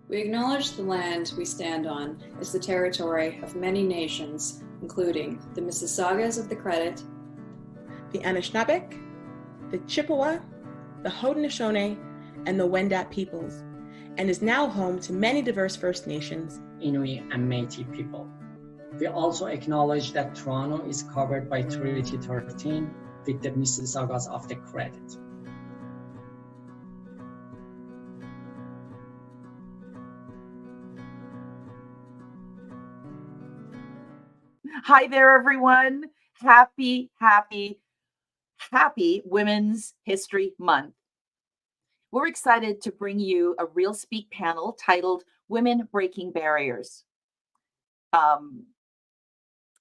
We acknowledge the land we stand on is the territory of many nations, including the Mississaugas of the Credit, the Anishinaabeg, the Chippewa, the Haudenosaunee, and the Wendat peoples, and is now home to many diverse First Nations, Inuit, and Métis people. We also acknowledge that Toronto is covered by Treaty 13 with the Mississaugas of the Credit. Hi there, everyone. Happy Women's History Month. We're excited to bring you a Reelspeak panel titled Women Breaking Barriers.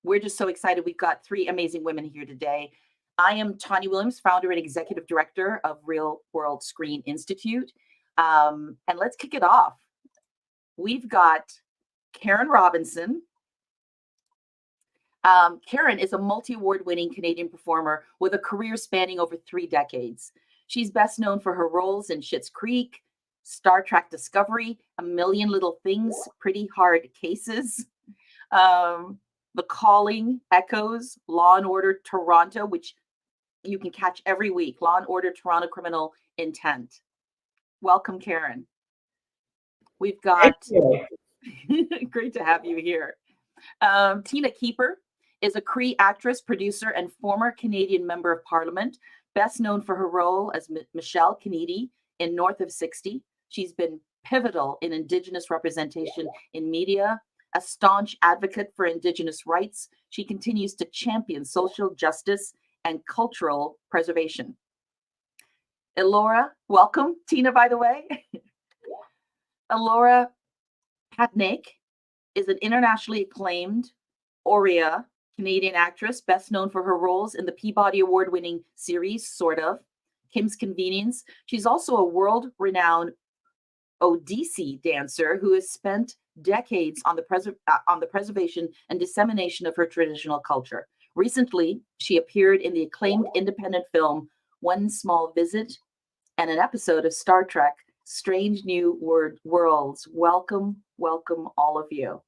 We're just so excited. We've got three amazing women here today. I am Tonya Williams, founder and executive director of Real World Screen Institute. And let's kick it off. We've got Karen Robinson. Karen is a multi-award winning Canadian performer with a career spanning over 3 decades. She's best known for her roles in Schitt's Creek, Star Trek Discovery, A Million Little Things, Pretty Hard Cases, The Calling, Echoes, Law & Order Toronto, which you can catch every week, Law & Order Toronto Criminal Intent. Welcome, Karen. We've got, great to have you here. Tina Keeper is a Cree actress, producer, and former Canadian Member of Parliament, best known for her role as Michelle Kennedy in North of 60. She's been pivotal in Indigenous representation in media, a staunch advocate for Indigenous rights. She continues to champion social justice and cultural preservation. Ellora, welcome. Tina, by the way. Ellora Patnaik is an internationally acclaimed Oria Canadian actress, best known for her roles in the Peabody Award-winning series, Sort of, Kim's Convenience. She's also a world-renowned Odissi dancer who has spent decades on the preservation and dissemination of her traditional culture. Recently, she appeared in the acclaimed independent film One Small Visit and an episode of Star Trek Strange New Worlds. Welcome, welcome, all of you.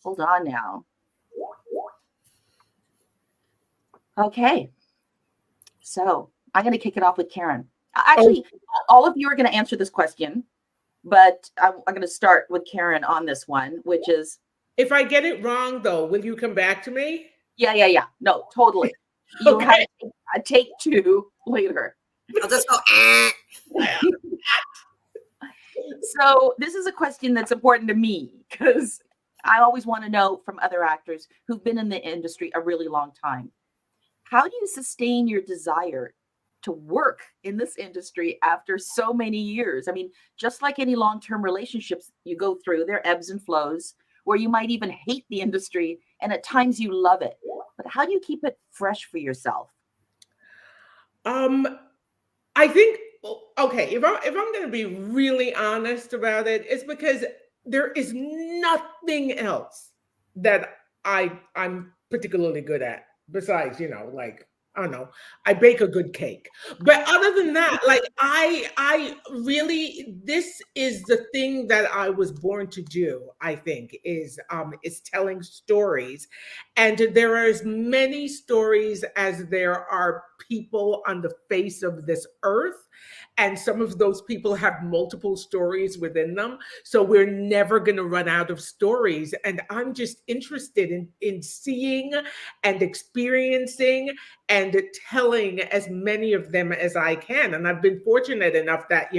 Hold on now. Okay. So I'm going to kick it off with Karen. Actually, all of you are going to answer this question, but I'm going to start with Karen on this one, which is... If I get it wrong, though, will you come back to me? Yeah. No, totally. You Okay. have take 2 later. I'll just go, So this is a question that's important to me because I always want to know from other actors who've been in the industry a really long time. How do you sustain your desire to work in this industry after so many years? I mean, just like any long-term relationships you go through, there are ebbs and flows where you might even hate the industry and at times you love it. But how do you keep it fresh for yourself? I think, okay, if I'm going to be really honest about it, it's because there is nothing else that I'm particularly good at besides, like, I don't know, I bake a good cake. But other than that, like I really, this is the thing that I was born to do, I think, is telling stories. And there are as many stories as there are people on the face of this earth. And some of those people have multiple stories within them. So we're never going to run out of stories. And I'm just interested in seeing and experiencing and telling as many of them as I can. And I've been fortunate enough that,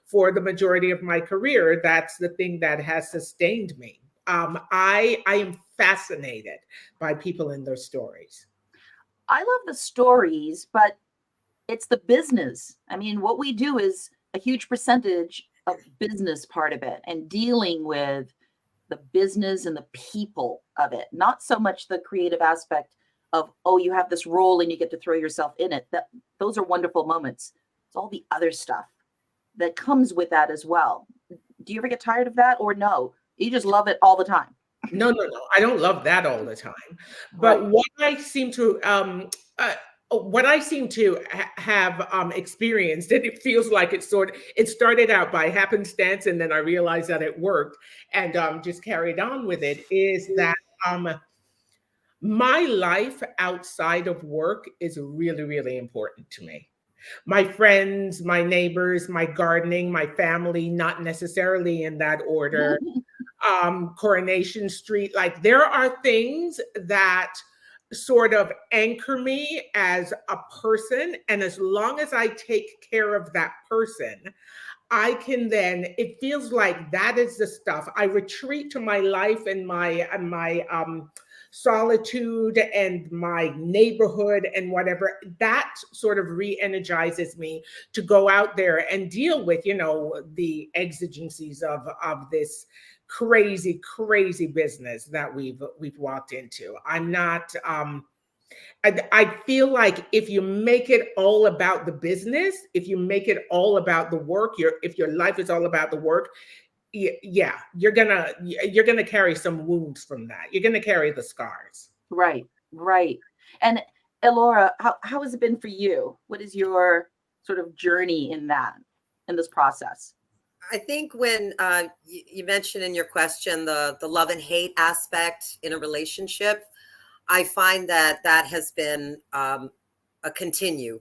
for the majority of my career, that's the thing that has sustained me. I am fascinated by people and their stories. I love the stories, but it's the business. I mean, what we do is a huge percentage of business part of it and dealing with the business and the people of it, not so much the creative aspect of, oh, you have this role and you get to throw yourself in it. Those are wonderful moments. It's all the other stuff that comes with that as well. Do you ever get tired of that, or no? You just love it all the time? No. I don't love that all the time. But right. What I seem to, what I seem to have experienced, and it feels like it started out by happenstance, and then I realized that it worked, and just carried on with it, is that my life outside of work is really, really important to me. My friends, my neighbors, my gardening, my family, not necessarily in that order. Coronation Street, like there are things that sort of anchor me as a person. And as long as I take care of that person, I can then, it feels like that is the stuff. I retreat to my life and my solitude and my neighborhood and whatever. That sort of re-energizes me to go out there and deal with, the exigencies of this crazy, crazy business that we've walked into. I'm not I feel like if you make it all about the business, if you make it all about the work, if your life is all about the work, yeah, you're gonna carry some wounds from that. You're gonna carry the scars. Right, right. And Ellora, how has it been for you? What is your sort of journey in this process? I think when you mentioned in your question the love and hate aspect in a relationship, I find that has been a continue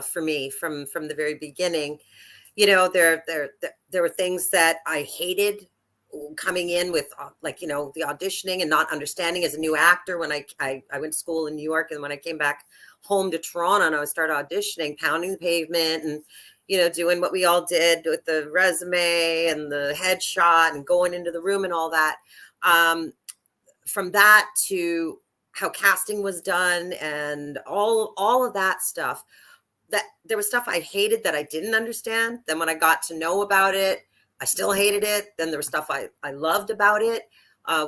for me from the very beginning. There were things that I hated coming in with, the auditioning and not understanding as a new actor. When I went to school in New York, and when I came back home to Toronto and I started auditioning, pounding the pavement and doing what we all did with the resume and the headshot and going into the room and all that. From that to how casting was done and all of that stuff, that there was stuff I hated that I didn't understand. Then when I got to know about it, I still hated it. Then there was stuff I loved about it.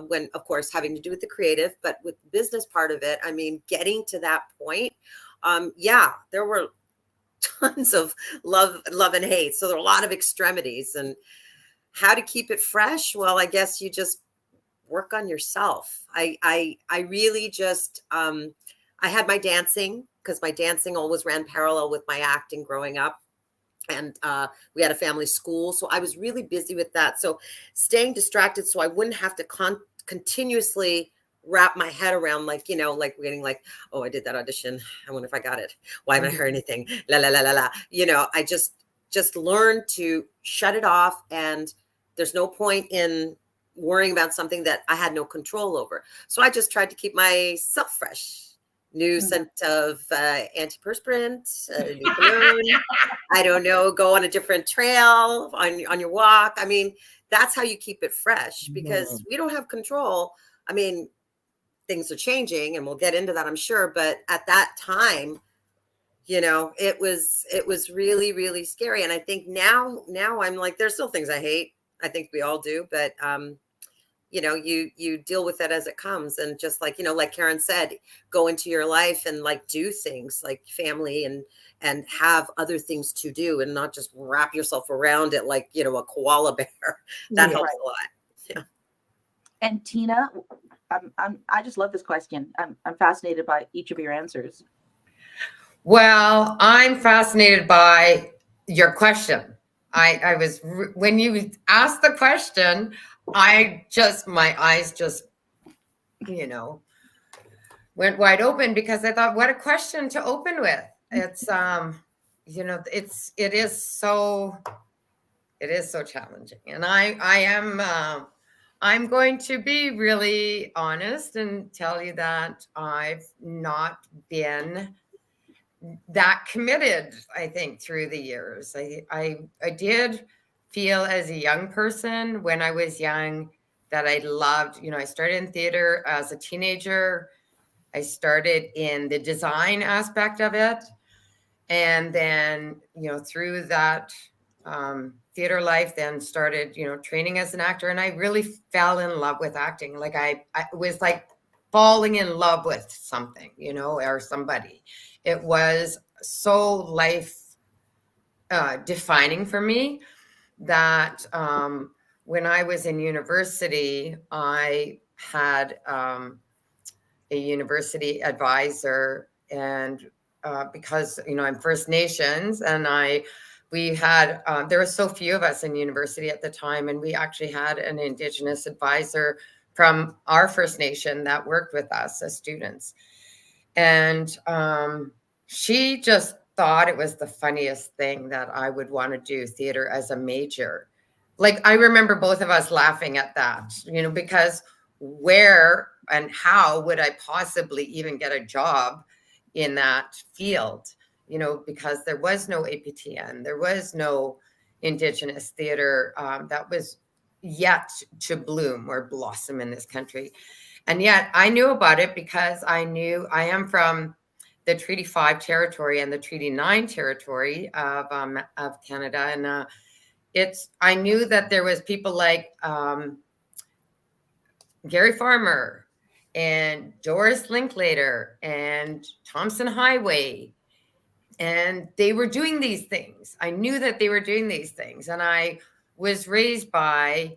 When, of course, having to do with the creative, but with the business part of it, I mean, getting to that point, there were tons of love and hate. So there were a lot of extremities. And how to keep it fresh? Well, I guess you just work on yourself. I really just, I had my dancing, because my dancing always ran parallel with my acting growing up. And we had a family school. So I was really busy with that. So staying distracted so I wouldn't have to continuously wrap my head around, waiting, oh, I did that audition. I wonder if I got it. Why haven't I heard anything? La, la, la, la, la. I just learned to shut it off. And there's no point in worrying about something that I had no control over. So I just tried to keep myself fresh. New scent of antiperspirant, new cologne. I don't know, go on a different trail on your walk. I mean, that's how you keep it fresh, because we don't have control. I mean, things are changing, and we'll get into that, I'm sure. But at that time, it was really, really scary. And I think now I'm like, there's still things I hate. I think we all do, but you deal with it as it comes. And just like Karen said, go into your life and do things like family and have other things to do, and not just wrap yourself around it like, a koala bear. That helps a lot. Yeah. And Tina, I just love this question. I'm fascinated by each of your answers. Well, I'm fascinated by your question. I was, when you asked the question, my eyes just, went wide open, because I thought, what a question to open with. It's, it is so challenging. And I'm going to be really honest and tell you that I've not been that committed, I think, through the years. I did feel as a young person, when I was young, that I loved, I started in theater as a teenager. I started in the design aspect of it. And then, through that theater life, then started, training as an actor. And I really fell in love with acting. Like I was like falling in love with something, or somebody. It was so life defining for me that when I was in university, I had a university advisor, and because, you know, I'm First Nations, and we had, there were so few of us in university at the time, and we actually had an Indigenous advisor from our First Nation that worked with us as students. And she just thought it was the funniest thing that I would want to do theater as a major. Like, I remember both of us laughing at that, you know, because where and how would I possibly even get a job in that field? You know, because there was no APTN, there was no Indigenous theater that was yet to bloom or blossom in this country. And yet I knew about it because I am from the Treaty 5 territory and the Treaty 9 territory of Canada. And I knew that there was people like Gary Farmer and Doris Linklater and Thompson Highway. And they were doing these things. I knew that they were doing these things. And I was raised by,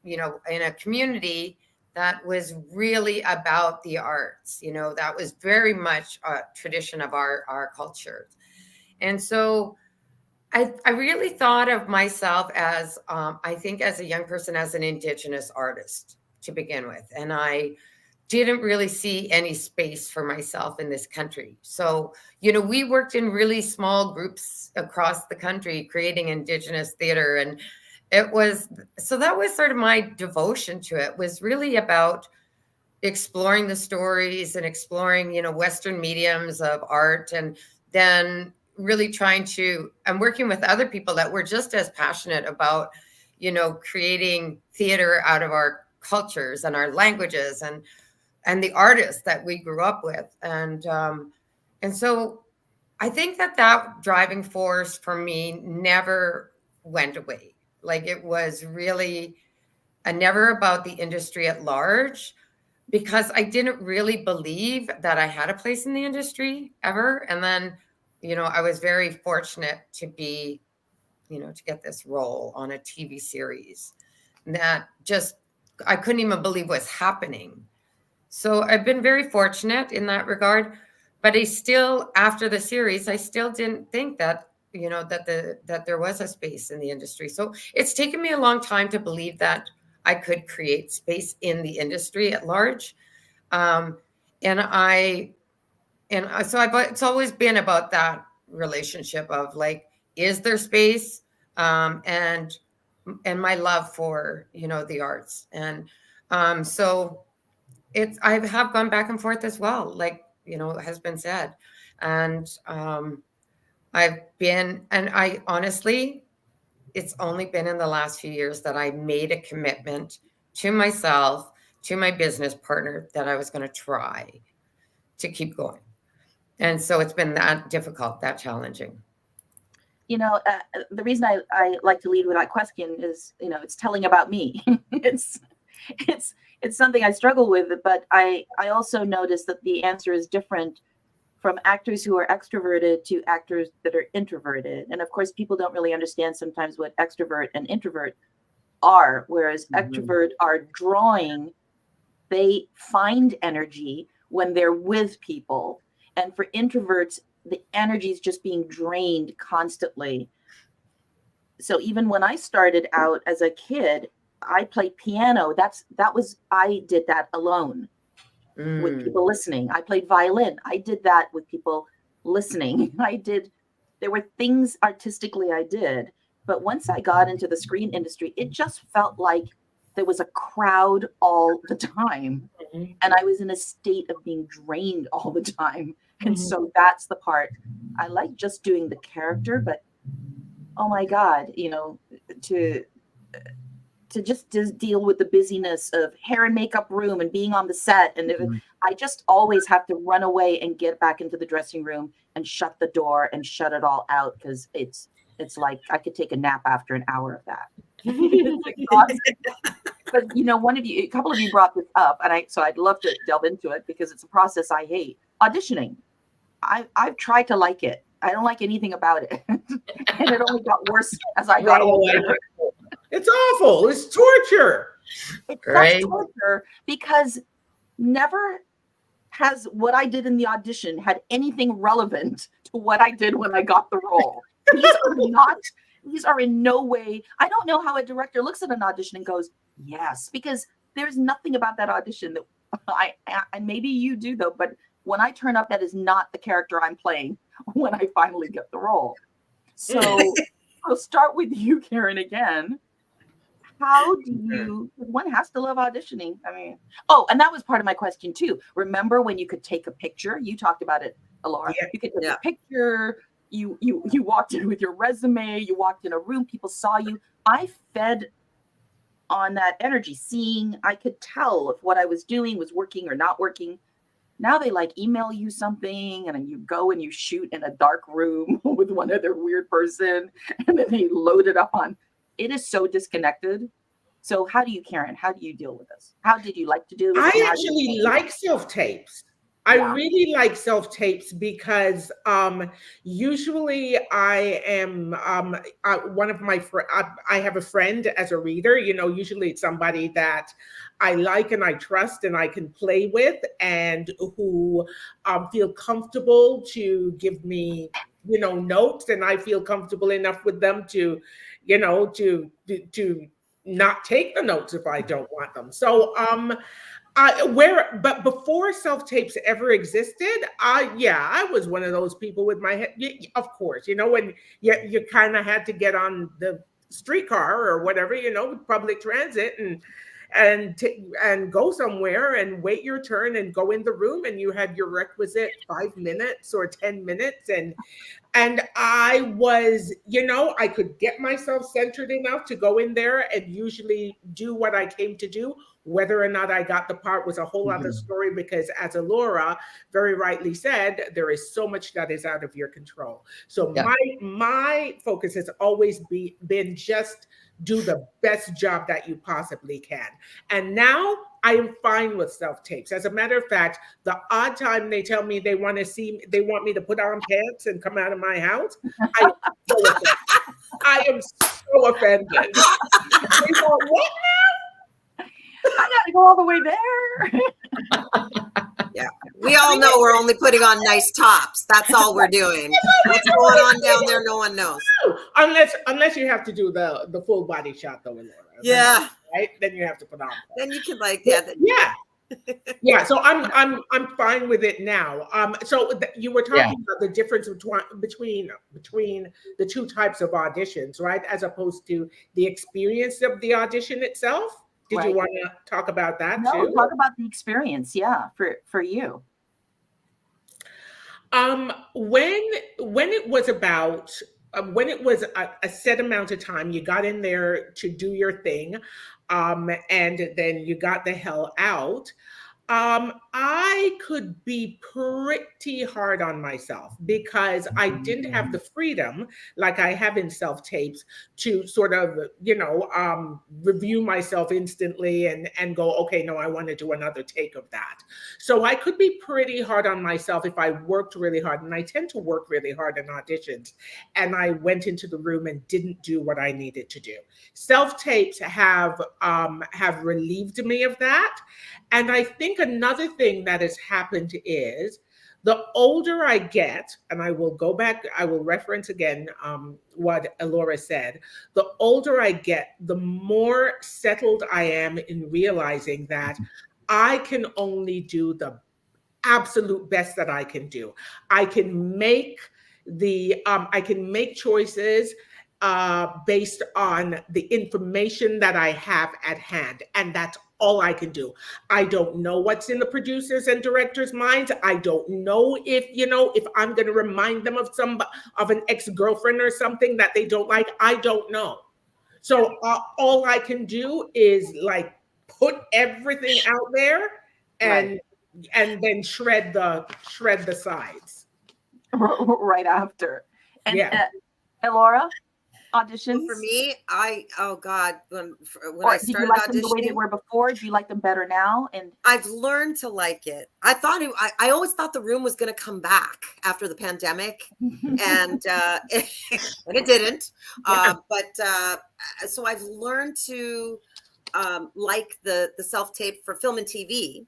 you know, in a community that was really about the arts. You know, that was very much a tradition of our culture. And so I really thought of myself as, I think as a young person, as an Indigenous artist to begin with. And I didn't really see any space for myself in this country. So, you know, we worked in really small groups across the country, creating Indigenous theater. And that was sort of my devotion to it, was really about exploring the stories and exploring, you know, Western mediums of art, and then really trying to, and working with other people that were just as passionate about, you know, creating theater out of our cultures and our languages and the artists that we grew up with. And so I think that driving force for me never went away. Like, it was really never about the industry at large, because I didn't really believe that I had a place in the industry ever. And then, you know, I was very fortunate to be, you know, to get this role on a TV series that just, I couldn't even believe was happening. So I've been very fortunate in that regard, but I still, after the series, I still didn't think that, you know, that there was a space in the industry. So it's taken me a long time to believe that I could create space in the industry at large. So it's always been about that relationship of, like, is there space? And my love for, you know, the arts. And so I have gone back and forth as well, like, you know, has been said. And I honestly, it's only been in the last few years that I made a commitment to myself, to my business partner, that I was going to try to keep going. And so it's been that difficult, that challenging. You know, the reason I like to lead with that question is, you know, it's telling about me. it's something I struggle with, but I also notice that the answer is different from actors who are extroverted to actors that are introverted. And of course, people don't really understand sometimes what extrovert and introvert are, whereas extrovert are drawing, they find energy when they're with people. And for introverts, the energy is just being drained constantly. So even when I started out as a kid, I played piano. I did that alone with people listening. I played violin. I did that with people listening. There were things artistically I did, but once I got into the screen industry, it just felt like there was a crowd all the time. And I was in a state of being drained all the time. And so that's the part I like, just doing the character, but oh my God, you know, to just deal with the busyness of hair and makeup room and being on the set. And I just always have to run away and get back into the dressing room and shut the door and shut it all out. Cause it's like, I could take a nap after an hour of that. But you know, a couple of you brought this up, and so I'd love to delve into it because it's a process I hate. Auditioning. I've tried to like it. I don't like anything about it. And it only got worse as I got older. It's awful. It's torture. It's torture because never has what I did in the audition had anything relevant to what I did when I got the role? These are in no way. I don't know how a director looks at an audition and goes, yes, because there's nothing about that audition that and maybe you do though, but when I turn up, that is not the character I'm playing when I finally get the role. So I'll start with you, Karen, again. How do you, one has to love auditioning. I mean, oh, and that was part of my question too. Remember when you could take a picture? You talked about it, Ellora. Yeah. You could take a picture. You walked in with your resume. You walked in a room. People saw you. I fed on that energy, seeing, I could tell if what I was doing was working or not working. Now they like email you something and then you go and you shoot in a dark room with one other weird person and then they load it up on. It is so disconnected. So how do you, Karen, how do you deal with this? How did you like to do this? I actually like self-tapes. I really like self-tapes because usually I am one of my I have a friend as a reader, you know, usually it's somebody that I like and I trust and I can play with and who feel comfortable to give me, you know, notes, and I feel comfortable enough with them to, you know, to not take the notes if I don't want them. So but before self-tapes ever existed, I was one of those people with my head, of course, you know, when you kind of had to get on the streetcar or whatever, you know, public transit and go somewhere and wait your turn and go in the room, and you had your requisite 5 minutes or 10 minutes. And I was, you know, I could get myself centered enough to go in there and usually do what I came to do. Whether or not I got the part was a whole other story, because as Ellora very rightly said, there is so much that is out of your control. So my focus has always been just do the best job that you possibly can. And now I am fine with self-tapes. As a matter of fact, the odd time they tell me they want me to put on pants and come out of my house, I am so offended. They go, what now? I gotta go all the way there. Yeah, we all know we're only putting on nice tops. That's all we're doing. What's going on down there, no one knows. Unless you have to do the full body shot, though, Ellora. Yeah, right. Then you have to put on. Then you can like yeah. So I'm fine with it now. So you were talking about the difference between the two types of auditions, right? As opposed to the experience of the audition itself. Did you want to talk about that too? No, talk about the experience. Yeah, for you. When it was about when it was a set amount of time, you got in there to do your thing, and then you got the hell out. I could be pretty hard on myself because I didn't have the freedom like I have in self-tapes to sort of, you know, review myself instantly and go, okay, no, I want to do another take of that. So I could be pretty hard on myself if I worked really hard, and I tend to work really hard in auditions, and I went into the room and didn't do what I needed to do. Self-tapes have relieved me of that. And I think another thing that has happened is the older I get, and I will go back, I will reference again what Ellora said, the older I get, the more settled I am in realizing that I can only do the absolute best that I can do. I can make choices based on the information that I have at hand, and that's all I can do. I don't know what's in the producers and directors' minds. I don't know if I'm going to remind them of an ex-girlfriend or something that they don't like. I don't know. So all I can do is like put everything out there and then shred the sides right after. And Ellora, auditions? For me, oh God, when or I did started you like auditioning, them the way they were before? Do you like them better now? And I've learned to like it. I always thought the room was going to come back after the pandemic, and it didn't. So I've learned to like the self-tape for film and TV.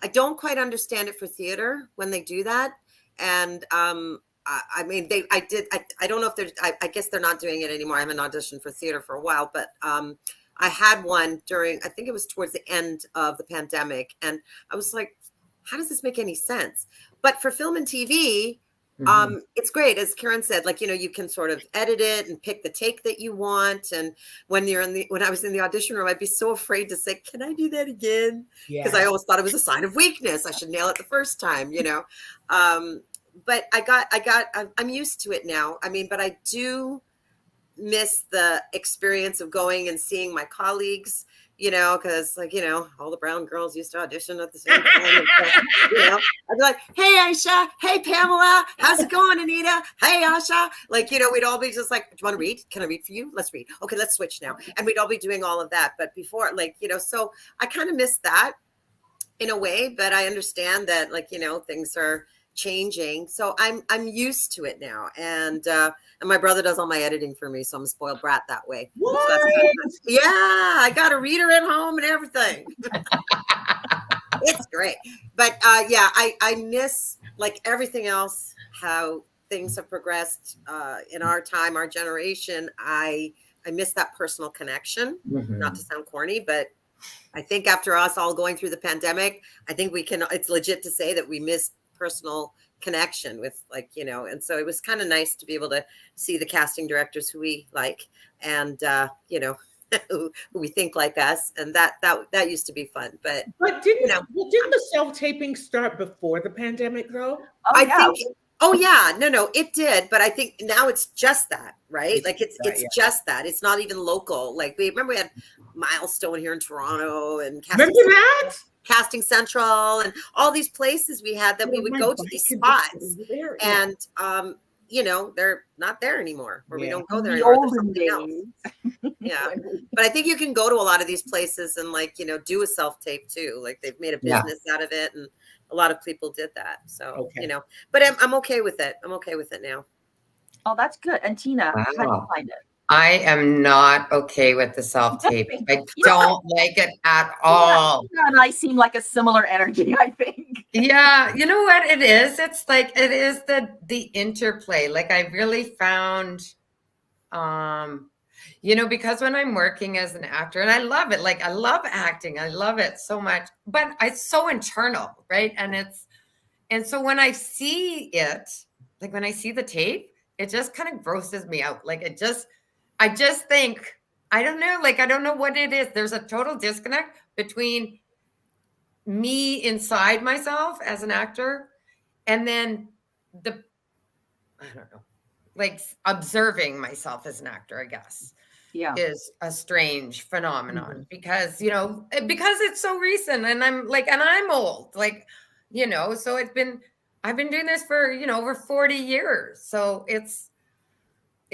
I don't quite understand it for theater when they do that. And I mean, I don't know if there's, I guess they're not doing it anymore. I haven't auditioned for theater for a while, but I had one during, I think it was towards the end of the pandemic. And I was like, how does this make any sense? But for film and TV, it's great. As Karen said, like, you know, you can sort of edit it and pick the take that you want. And when I was in the audition room, I'd be so afraid to say, can I do that again? Because I always thought it was a sign of weakness. I should nail it the first time, you know? But I'm used to it now. I mean, but I do miss the experience of going and seeing my colleagues, you know, because, like, you know, all the brown girls used to audition at the same time. You know, I'd be like, hey, Aisha. Hey, Pamela. How's it going, Anita? Hey, Asha. Like, you know, we'd all be just like, do you want to read? Can I read for you? Let's read. Okay, let's switch now. And we'd all be doing all of that. But before, like, you know, so I kind of miss that in a way, but I understand that, like, you know, things are changing, so I'm used to it now, and my brother does all my editing for me, so I'm a spoiled brat that way. What? So yeah, I got a reader at home and everything. It's great, but yeah, I miss, like everything else, how things have progressed in our time, our generation. I miss that personal connection. Not to sound corny, but I think after us all going through the pandemic, I think it's legit to say that we missed personal connection with, like, you know, and so it was kind of nice to be able to see the casting directors who we like, and you know, who we think like us, and that used to be fun. But didn't the self-taping start before the pandemic though? I think no, it did, but I think now it's just that, right? Like it's just that. It's not even local. Like we had Milestone here in Toronto, and Casting Central, and all these places we had that we would go to these spots, and you know, they're not there anymore, or we don't go there anymore. There's something else. Yeah, but I think you can go to a lot of these places and, like, you know, do a self-tape too. Like they've made a business out of it, and a lot of people did that. So you know, but I'm okay with it. I'm okay with it now. Oh, that's good. And Tina, how do you find it? I am not okay with the self-tape. I don't like it at all. Yeah, and I seem like a similar energy, I think. Yeah, you know what it is? It's like, it is the interplay. Like I really found, you know, because when I'm working as an actor, and I love it, like I love acting, I love it so much, but it's so internal, right? And so when I see it, like when I see the tape, it just kind of grosses me out. Like I just think, I don't know, like, I don't know what it is. There's a total disconnect between me inside myself as an actor, and then I don't know, like observing myself as an actor, I guess, is a strange phenomenon, because, you know, because it's so recent, and I'm old, like, you know, so I've been doing this for, you know, over 40 years. So it's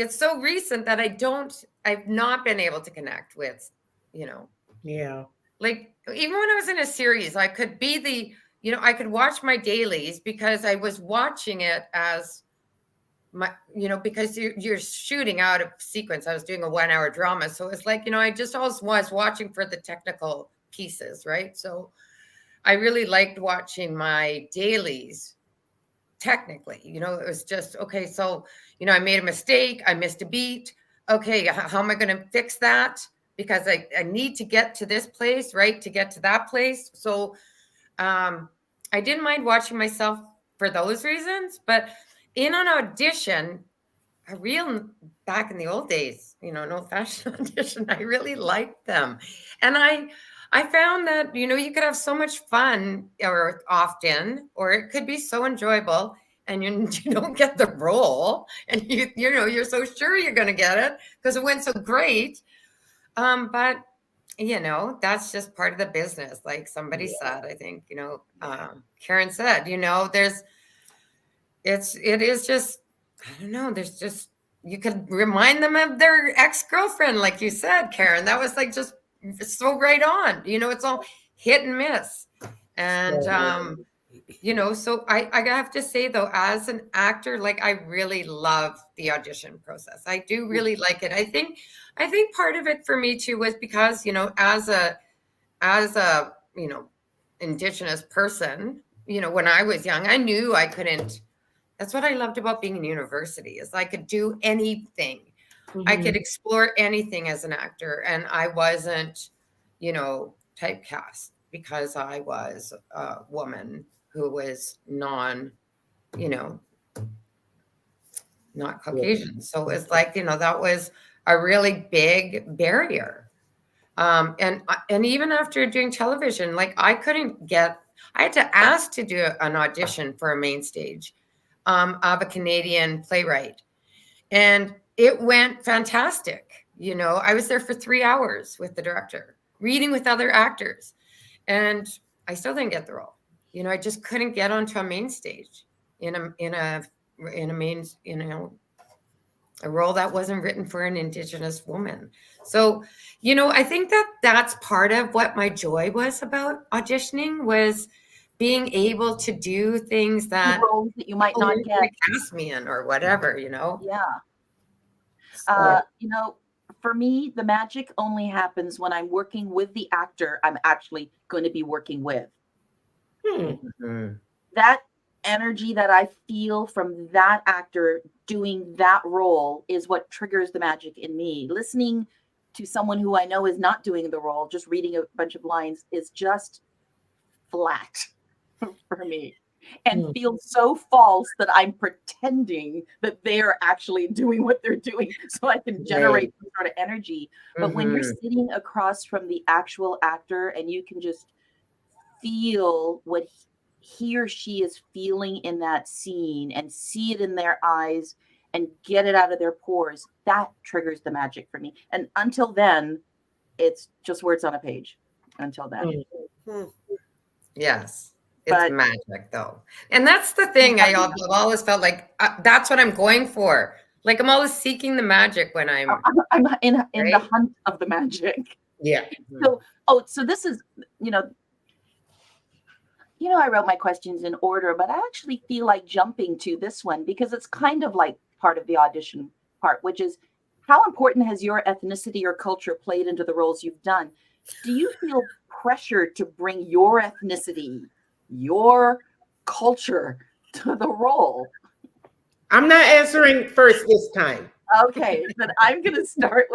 so recent that I've not been able to connect with, you know. Yeah. Like even when I was in a series, I could be I could watch my dailies because I was watching it as my, you know, because you're shooting out of sequence. I was doing a 1-hour drama. So it's like, you know, I just always was watching for the technical pieces, right? So I really liked watching my dailies technically, you know. It was just, okay, so, you know, I made a mistake, I missed a beat, okay, how am I going to fix that, because I need to get to this place, right, to get to that place. So I didn't mind watching myself for those reasons. But in an audition, back in the old days, you know, an old-fashioned audition, I really liked them. And I found that, you know, you could have so much fun or it could be so enjoyable, and you don't get the role, and you know, you're so sure you're going to get it because it went so great. But, you know, that's just part of the business. Like somebody said, I think, you know, Karen said, you know, it is just, I don't know, there's just, you could remind them of their ex-girlfriend, like you said, Karen. That was like just so right on. You know, it's all hit and miss. And, you know, so I have to say, though, as an actor, like I really love the audition process. I do really like it. I think part of it for me, too, was because, you know, as a, you know, Indigenous person, when I was young, I knew I couldn't. That's what I loved about being in university, is I could do anything. I could explore anything as an actor, and I wasn't, typecast because I was a woman who was not Caucasian. So it's like, that was a really big barrier. And even after doing television, like I had to ask to do an audition for a main stage of a Canadian playwright. And it went fantastic. I was there for 3 hours with the director, reading with other actors. And I still didn't get the role. I just couldn't get onto a main stage in a role that wasn't written for an Indigenous woman. So, I think that's part of what my joy was about auditioning, was being able to do things that roles that you might not get cast me in or whatever, Yeah. So, For me, the magic only happens when I'm working with the actor I'm actually going to be working with. That energy that I feel from that actor doing that role is what triggers the magic in me. Listening to someone who I know is not doing the role, just reading a bunch of lines, is just flat for me, and feels so false that I'm pretending that they're actually doing what they're doing so I can generate some sort of energy. But when you're sitting across from the actual actor and you can just feel what he or she is feeling in that scene and see it in their eyes and get it out of their pores, that triggers the magic for me. And until then, it's just words on a page. Until then. Yes. It's magic, though. And that's the thing. I've always felt like that's what I'm going for. Like, I'm always seeking the magic when I'm in the hunt of the magic. Yeah. So this is, I wrote my questions in order, but I actually feel like jumping to this one because it's kind of like part of the audition part, which is, how important has your ethnicity or culture played into the roles you've done? Do you feel pressure to bring your ethnicity, your culture to the role? I'm not answering first this time. Okay, then I'm going to start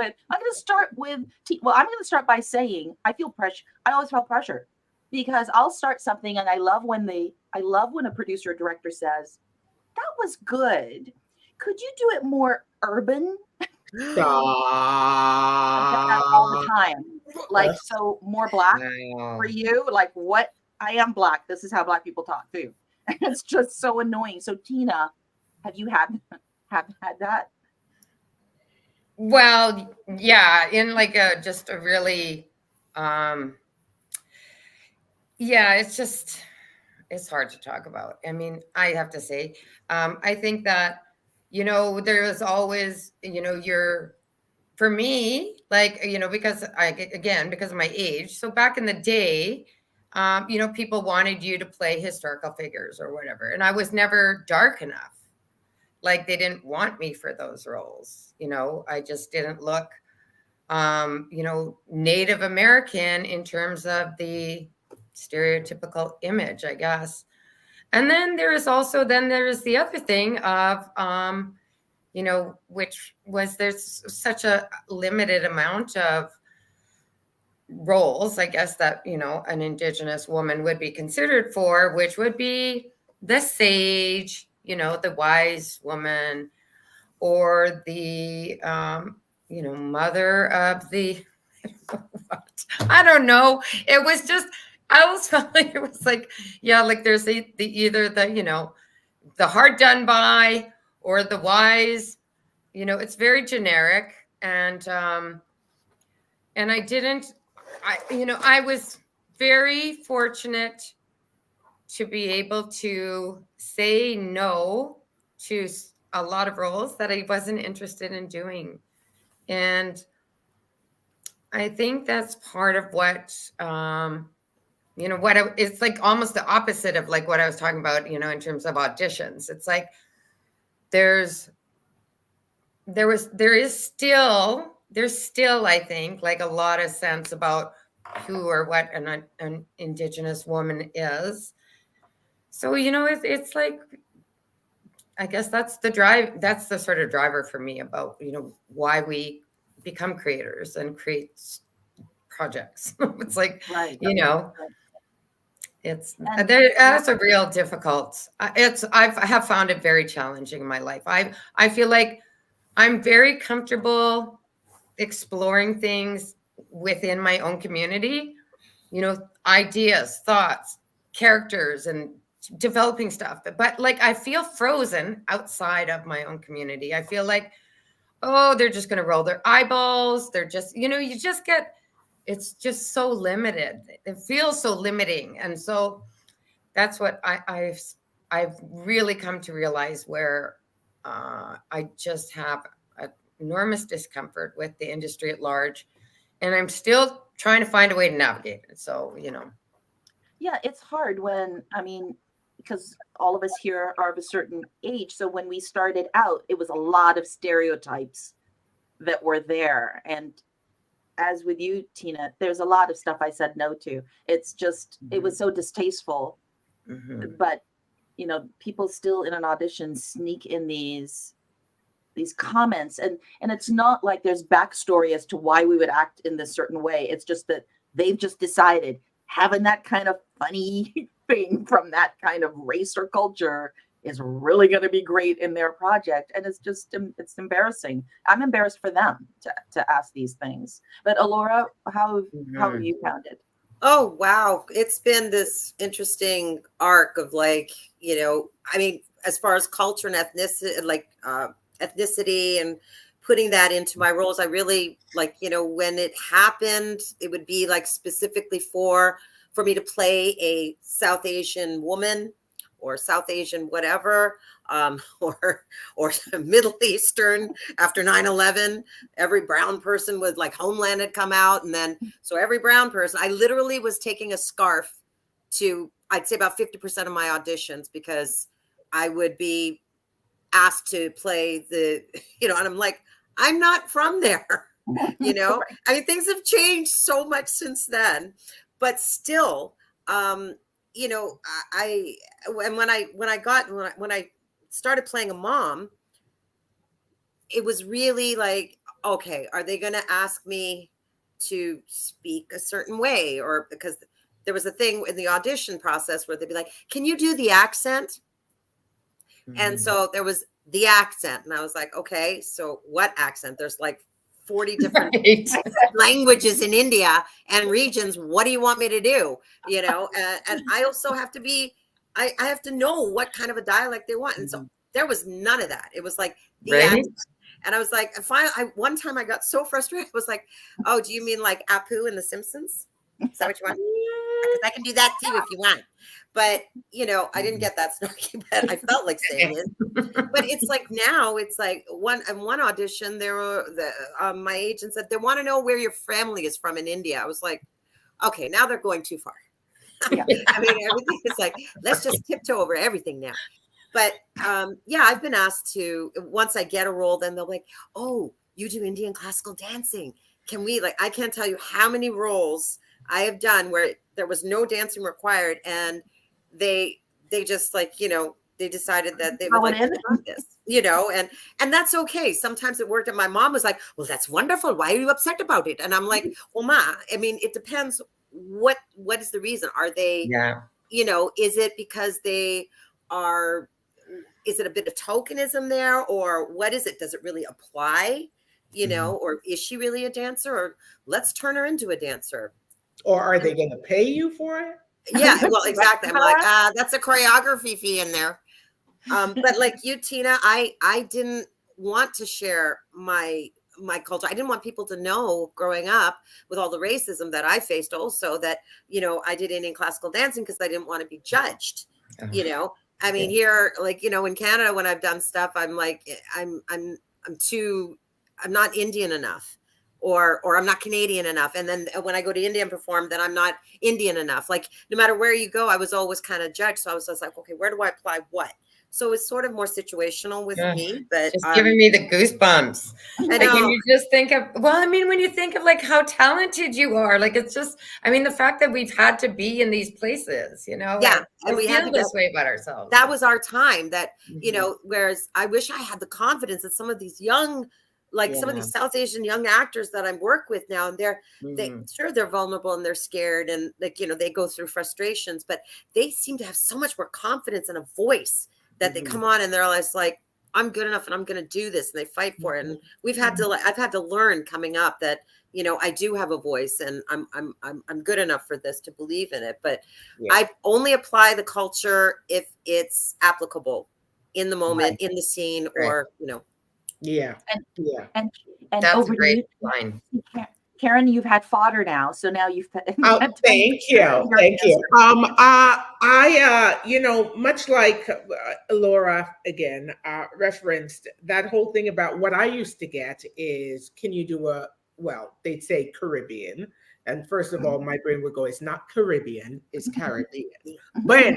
by saying I feel pressure. I always felt pressure because I'll start something and I love when a producer or director says, "That was good. Could you do it more urban?" All the time. Like, so more Black for you? Like, what? I am Black. This is how Black people talk too. It's just so annoying. So Tina, have you had that? Well, yeah, in like just a really, it's hard to talk about. I mean, I have to say, I think that, there is always, for me, like, because of my age. So back in the day, people wanted you to play historical figures or whatever. And I was never dark enough. Like, they didn't want me for those roles. I just didn't look, Native American in terms of the stereotypical image, I guess. And then there is the other thing of, which was, there's such a limited amount of roles, I guess, that, an Indigenous woman would be considered for, which would be the sage, the wise woman, or the, mother of the, I don't know. It was just, I always felt like it was like, like there's either the, the hard done by or the wise, it's very generic. And I was very fortunate to be able to say no to a lot of roles that I wasn't interested in doing. And I think that's part of what, it's like almost the opposite of like what I was talking about, in terms of auditions. It's like, there's still, I think, like a lot of sense about who or what an Indigenous woman is. So, you know, it's like, I guess that's the drive. That's the sort of driver for me about, you know, why we become creators and create projects. It's like, Right. you know, it's And- that's a real difficult. I have found it very challenging in my life. I feel like I'm very comfortable exploring things within my own community, you know, ideas, thoughts, characters, and developing stuff. But like, I feel frozen outside of my own community. I feel like, oh, they're just going to roll their eyeballs. They're just, you know, you just get, it's just so limited. It feels so limiting. And so that's what I've really come to realize, where I just have enormous discomfort with the industry at large, and I'm still trying to find a way to navigate it. So, you know. Yeah, it's hard when, I mean, because all of us here are of a certain age. So when we started out, it was a lot of stereotypes that were there. And as with you, Tina, there's a lot of stuff I said no to. It's just, it was so distasteful. But, you know, people still in an audition sneak in these comments, and it's not like there's backstory as to why we would act in this certain way. It's just that they've just decided having that kind of funny thing from that kind of race or culture is really going to be great in their project. And it's just, it's embarrassing. I'm embarrassed for them to ask these things. But Ellora, how have you found it? Oh, wow. It's been this interesting arc of, like, you know, I mean, as far as culture and ethnicity, like ethnicity and putting that into my roles, I really, like, you know, when it happened, it would be like specifically for me to play a South Asian woman or South Asian whatever, or Middle Eastern after 9/11. Every brown person with, like, Homeland had come out. And then, so every brown person, I literally was taking a scarf to, I'd say, about 50% of my auditions, because I would be asked to play the, you know, and I'm like, I'm not from there, you know. I mean, things have changed so much since then, but still, you know, when I started playing a mom, it was really like, okay, are they going to ask me to speak a certain way? Or, because there was a thing in the audition process where they'd be like, can you do the accent? And so there was the accent, and I was like, okay, so what accent? There's like 40 different languages in India and regions. What do you want me to do? You know, and I also have to be, I have to know what kind of a dialect they want. And so there was none of that. It was like the accent. And I was like, one time I got so frustrated. I was like, oh, do you mean like Apu in The Simpsons? Is that what you want? Because I can do that too if you want. But, you know, I didn't get that snarky, but I felt like saying it. But it's like, now it's like one audition, there were my agent said they want to know where your family is from in India. I was like, okay, now they're going too far. Yeah. I mean, everything is like, let's just tiptoe over everything now. But yeah, I've been asked to, once I get a role, then they'll like, oh, you do Indian classical dancing. Can we, like, I can't tell you how many roles I have done where there was no dancing required, and they just, like, you know, they decided that they would like to do this, you know, and that's okay. Sometimes it worked. And my mom was like, well, that's wonderful. Why are you upset about it? And I'm like, well, Ma, I mean, it depends. What is the reason? Are they, you know, is it because they are, is it a bit of tokenism there, or what is it? Does it really apply, you know, or is she really a dancer, or let's turn her into a dancer? Or are they going to pay you for it? Yeah, well, exactly. I'm like, that's a choreography fee in there. But like you, Tina, I didn't want to share my culture. I didn't want people to know, growing up with all the racism that I faced also, that, you know, I did Indian classical dancing because I didn't want to be judged, you know. I mean, here, like, you know, in Canada, when I've done stuff, I'm like, I'm not Indian enough. Or I'm not Canadian enough. And then when I go to India and perform, then I'm not Indian enough. Like, no matter where you go, I was always kind of judged. So I was just like, okay, where do I apply what? So it's sort of more situational with Yeah. me, but Just giving me the goosebumps. I Like know. when you just think of, well, I mean, when you think of like how talented you are, like it's just, I mean, the fact that we've had to be in these places, you know, Yeah, and we had feel to this way about ourselves. that was our time that, you Mhm. know, whereas I wish I had the confidence that some of these young, like some of Yeah. these South Asian young actors that I work with now, and they Mhm. sure they're vulnerable and they're scared and like, you know, they go through frustrations, but they seem to have so much more confidence and a voice that they Mhm. come on and they're always like, I'm good enough and I'm going to do this, and they fight for it. And we've had to, I've had to learn coming up that, you know, I do have a voice and I'm good enough for this to believe in it. But Yeah. I only apply the culture if it's applicable in the moment, Right. in the scene, Right. or, you know. Yeah. And Yeah. and That's over a great to line. you, Karen. You've had fodder now, so now you've Oh, had time thank to you. your Thank you. answers. You know, much like Ellora again referenced, that whole thing about what I used to get is, can you do well, they'd say Caribbean. And first of all, my brain would go, it's not Caribbean, it's Caribbean. But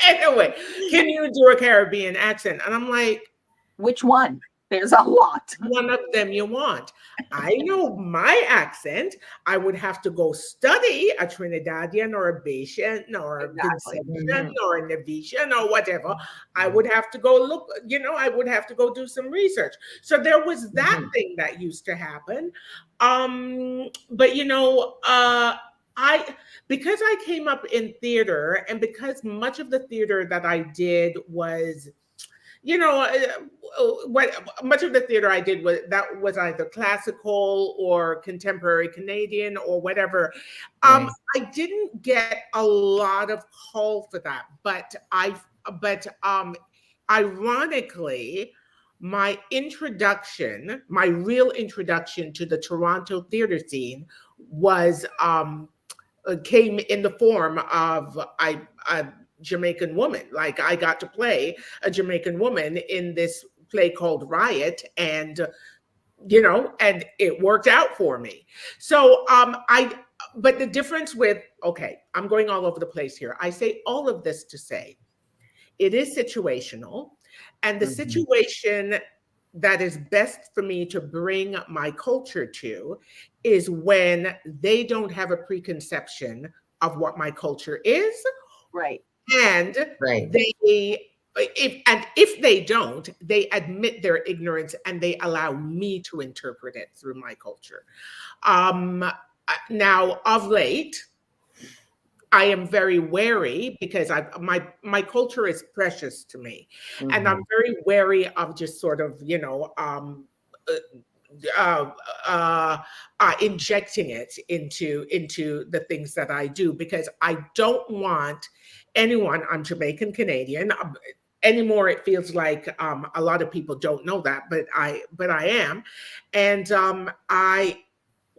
anyway, can you do a Caribbean accent? And I'm like, Which one? There's a lot. one of them you want. I know my accent. I would have to go study a Trinidadian or a Bayesian or a Exactly. Vincentian or a Navitian or whatever. I would have to go look, you know, I would have to go do some research. So there was that thing that used to happen. But you know, because I came up in theater and because much of the theater that I did was, you know, what much of the theater I did was either classical or contemporary Canadian or whatever. Nice. I didn't get a lot of call for that, but ironically, my real introduction to the Toronto theater scene was came in the form of a Jamaican woman. Like I got to play a Jamaican woman in this play called Riot, and you know, and it worked out for me. So but the difference with, okay, I'm going all over the place here. I say all of this to say it is situational, and the situation that is best for me to bring my culture to is when they don't have a preconception of what my culture is, Right. and Right. if they don't, they admit their ignorance and they allow me to interpret it through my culture. Now, of late, I am very wary because my culture is precious to me, and I'm very wary of just sort of, you know, injecting it into the things that I do, because I don't want anyone. I'm Jamaican Canadian. Anymore, it feels like a lot of people don't know that, but I am, and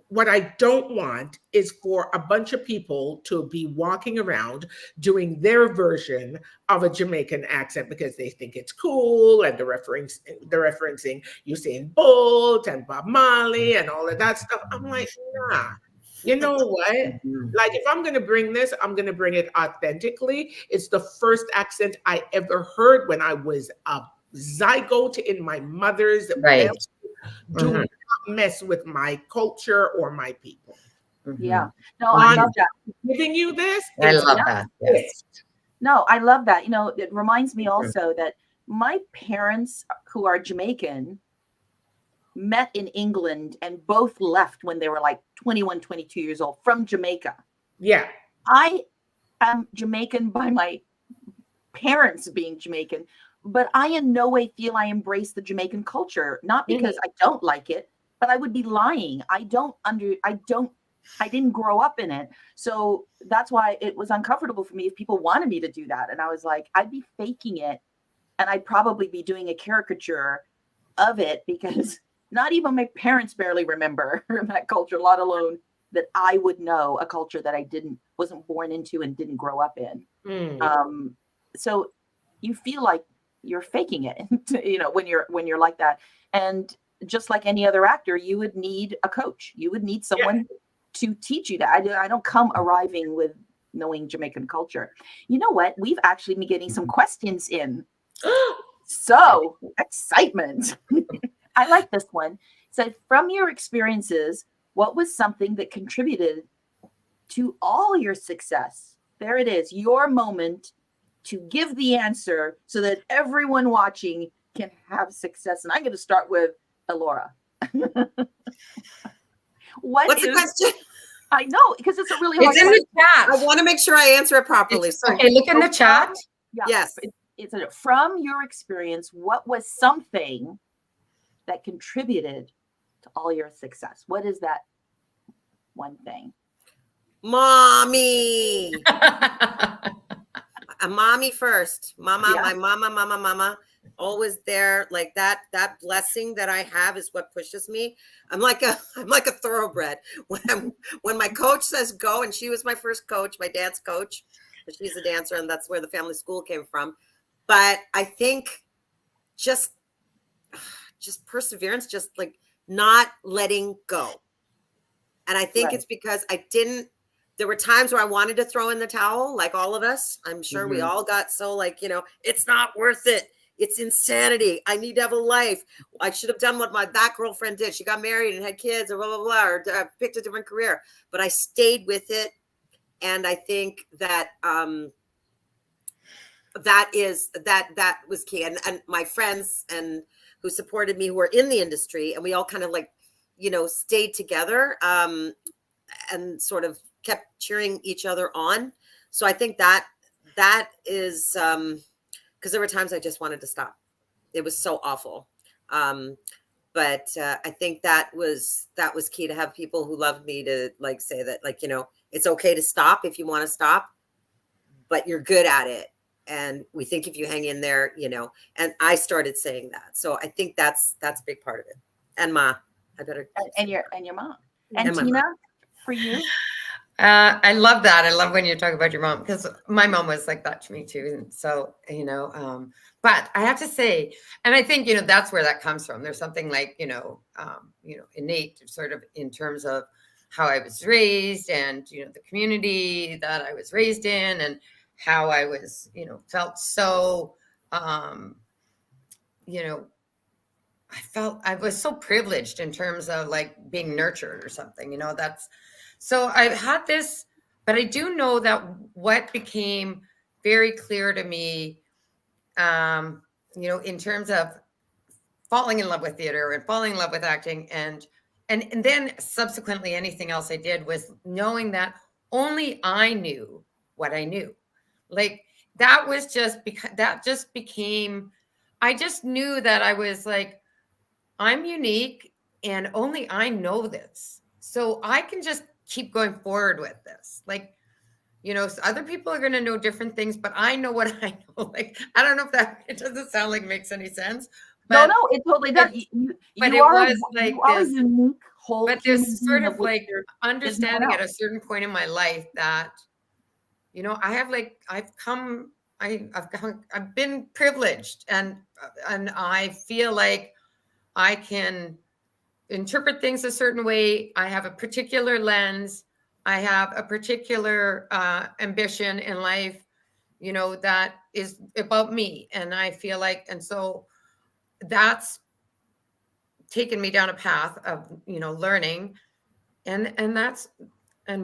what I don't want is for a bunch of people to be walking around doing their version of a Jamaican accent because they think it's cool, and they're referencing Usain Bolt and Bob Marley and all of that stuff. I'm like, nah. You know what? Like, if I'm going to bring this, I'm going to bring it authentically. It's the first accent I ever heard when I was a zygote in my mother's belly. Do not mess with my culture or my people. Yeah. No, I love that. Giving you this. I love that. Yes. No, I love that. You know, it reminds me also that my parents, who are Jamaican, met in England and both left when they were like 21, 22 years old from Jamaica. Yeah. I am Jamaican by my parents being Jamaican, but I in no way feel I embrace the Jamaican culture, not because I don't like it, but I would be lying. I didn't grow up in it. So that's why it was uncomfortable for me if people wanted me to do that. And I was like, I'd be faking it, and I'd probably be doing a caricature of it, because not even my parents barely remember that culture, let alone that I would know a culture that I wasn't born into and didn't grow up in. So you feel like you're faking it, you know, when you're like that. And just like any other actor, you would need a coach. You would need someone to teach you that. I don't come arriving with knowing Jamaican culture. You know what? We've actually been getting some questions in. So excitement. I like this one. It said, from your experiences, what was something that contributed to all your success? There it is, your moment to give the answer so that everyone watching can have success. And I'm going to start with Ellora. What's the question? I know, because it's a really hard It's in the chat. I want to make sure I answer it properly. So Okay, look in the chat. Yeah. Yes. It's from your experience, what was something that contributed to all your success? What is that one thing? Mommy. A mommy first. Mama, Yeah. my mama. Always there. Like that blessing that I have is what pushes me. I'm like a thoroughbred. When my coach says go, and she was my first coach, my dance coach. She's a dancer, and that's where the family school came from. But I think just perseverance, just like not letting go. And I think it's because there were times where I wanted to throw in the towel, like all of us. I'm sure we all got so like, it's not worth it. It's insanity. I need to have a life. I should have done what that girlfriend did. She got married and had kids or blah, blah, blah, or picked a different career. But I stayed with it. And I think that that was key. And my friends and who supported me, who were in the industry, and we all kind of like, stayed together and sort of kept cheering each other on. So I think that is because there were times I just wanted to stop. It was so awful. But I think that was key, to have people who loved me to like say that, like, it's okay to stop if you want to stop, but you're good at it. And we think if you hang in there, and I started saying that. So I think that's a big part of it. And Ma, I better. And your mom. And Tina, for you? I love that. I love when you talk about your mom, because my mom was like that to me too. And so, but I have to say, and I think, that's where that comes from. There's something like, innate sort of in terms of how I was raised and, the community that I was raised in, and how I was, felt so, I felt I was so privileged in terms of like being nurtured or something, so I've had this, but I do know that what became very clear to me, in terms of falling in love with theater and falling in love with acting, and then subsequently anything else I did, was knowing that only I knew what I knew. Like that was just because that just became, I just knew that I was like, I'm unique and only I know this. So I can just keep going forward with this. Like, so other people are going to know different things, but I know what I know. Like, I don't know if it doesn't sound like it makes any sense. But, no, it totally does. But it was like this unique whole. But this sort of like understanding at a certain point in my life that, I have like, I've been privileged, and I feel like I can interpret things a certain way. I have a particular lens. I have a particular ambition in life, that is about me. And I feel like, and so that's taken me down a path of, learning. And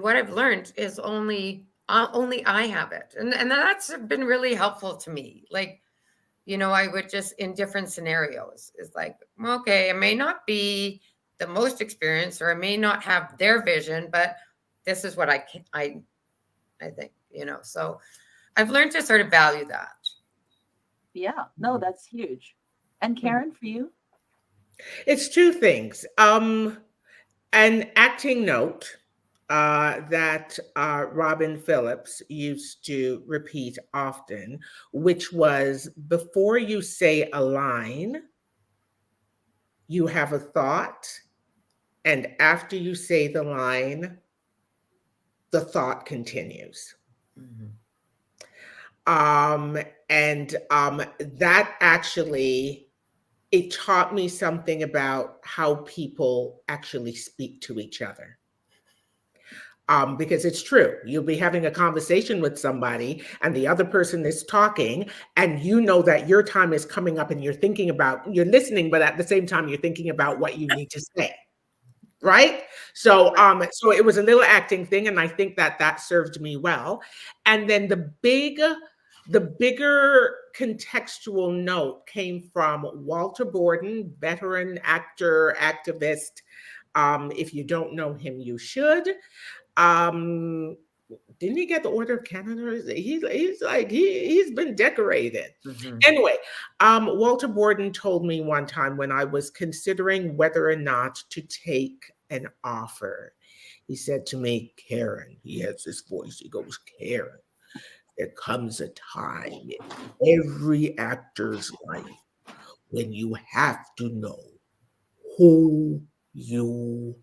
what I've learned is only I have it. And that's been really helpful to me. Like, I would just, in different scenarios, it's like, okay, I may not be the most experienced, or I may not have their vision, but this is what I think, so I've learned to sort of value that. Yeah, no, that's huge. And Karen, for you? It's two things. An acting note that Robin Phillips used to repeat often, which was, before you say a line, you have a thought, and after you say the line, the thought continues. Mm-hmm. That actually, it taught me something about how people actually speak to each other. Because it's true. You'll be having a conversation with somebody and the other person is talking, and you know that your time is coming up and you're listening, but at the same time, you're thinking about what you need to say. Right. So, so it was a little acting thing. And I think that served me well. And then the bigger contextual note came from Walter Borden, veteran actor, activist. If you don't know him, you should. Didn't he get the Order of Canada? He's been decorated. Mm-hmm. Anyway, Walter Borden told me one time when I was considering whether or not to take an offer, he said to me, Karen, he has this voice, he goes, Karen, there comes a time in every actor's life when you have to know who you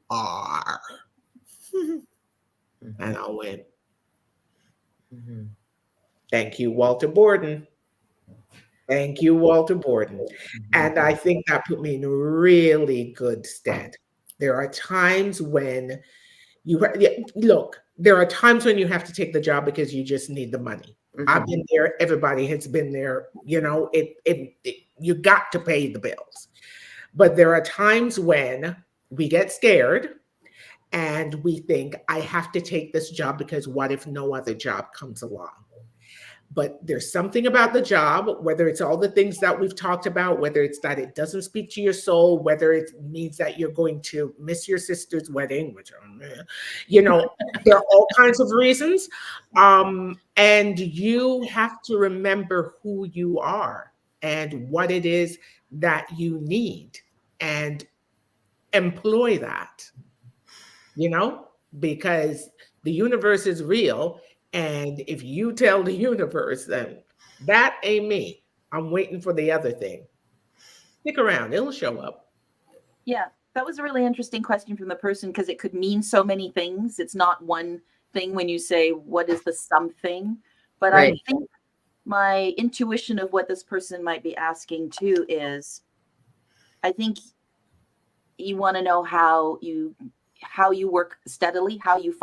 are. And I went, thank you, Walter Borden. Thank you, Walter Borden. And I think that put me in really good stead. There are times when there are times when you have to take the job because you just need the money. Mm-hmm. I've been there. Everybody has been there. You know, you got to pay the bills. But there are times when we get scared and we think, I have to take this job because what if no other job comes along? But there's something about the job, whether it's all the things that we've talked about, whether it's that it doesn't speak to your soul, whether it means that you're going to miss your sister's wedding, which, there are all kinds of reasons. And you have to remember who you are and what it is that you need and employ that, because the universe is real. And if you tell the universe, then that ain't me. I'm waiting for the other thing. Stick around. It'll show up. Yeah, that was a really interesting question from the person because it could mean so many things. It's not one thing when you say, what is the something? But right. I think my intuition of what this person might be asking too is, I think you want to know how you work steadily, how you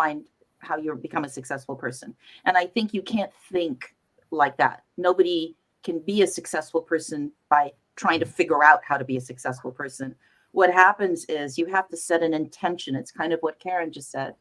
become a successful person. And I think you can't think like that. Nobody can be a successful person by trying to figure out how to be a successful person. What happens is you have to set an intention. It's kind of what Karen just said.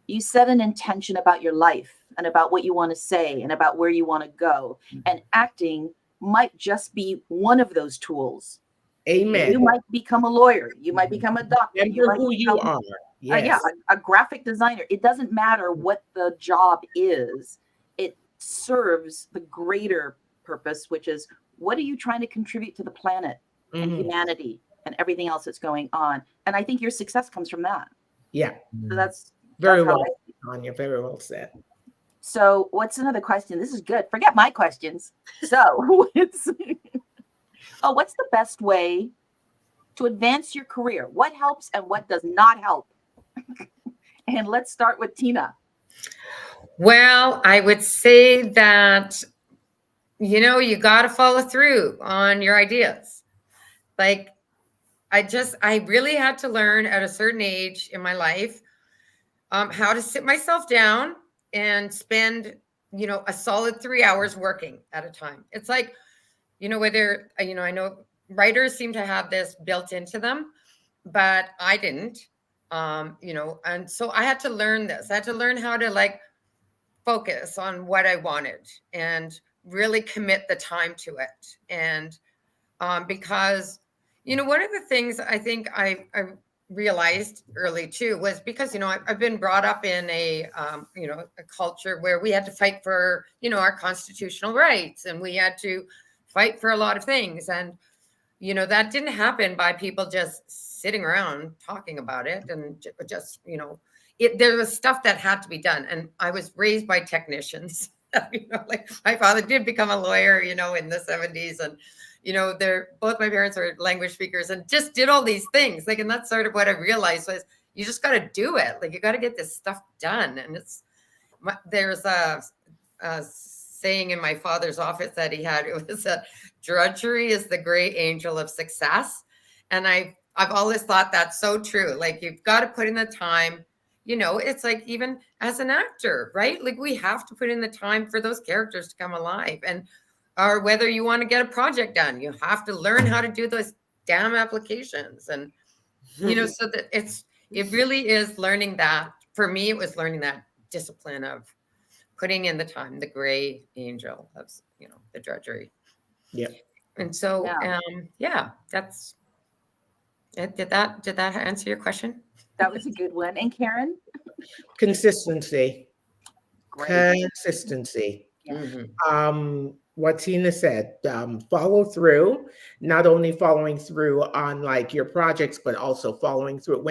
You set an intention about your life and about what you want to say and about where you want to go. And acting might just be one of those tools. Amen. You might become a lawyer. You might become a doctor. Remember who you are. Yes. A graphic designer. It doesn't matter what the job is. It serves the greater purpose, which is what are you trying to contribute to the planet and humanity and everything else that's going on. And I think your success comes from that. Yeah. So that's very well, Tonya. Very well said. So what's another question? This is good. Forget my questions. So what's the best way to advance your career? What helps and what does not help? And let's start with Tina. Well, I would say that, you got to follow through on your ideas. Like, I really had to learn at a certain age in my life how to sit myself down and spend, a solid 3 hours working at a time. It's like, whether, I know writers seem to have this built into them, but I didn't. And so I had to learn this. I had to learn how to focus on what I wanted and really commit the time to it. And because, one of the things I think I realized early too was because, I've been brought up in a culture where we had to fight for, our constitutional rights, and we had to fight for a lot of things. And, that didn't happen by people just sitting around talking about it and just, there was stuff that had to be done. And I was raised by technicians, my father did become a lawyer, in the 70s. And, both my parents are language speakers and just did all these things. And that's sort of what I realized was you just got to do it. You got to get this stuff done. And there's a saying in my father's office that he had, it was drudgery is the gray angel of success. And I've always thought that's so true. You've got to put in the time, you know, it's like even as an actor, right? Like we have to put in the time for those characters to come alive. And or whether you want to get a project done, you have to learn how to do those damn applications. And, you know, so that it really is learning that. For me, it was learning that discipline of putting in the time, the gray angel of, you know, the drudgery. Yeah. And so, that's it. Did that answer your question? That was a good one. And Karen? Consistency. Great. Consistency. Mm-hmm. What Tina said, follow through, not only following through on like your projects, but also following through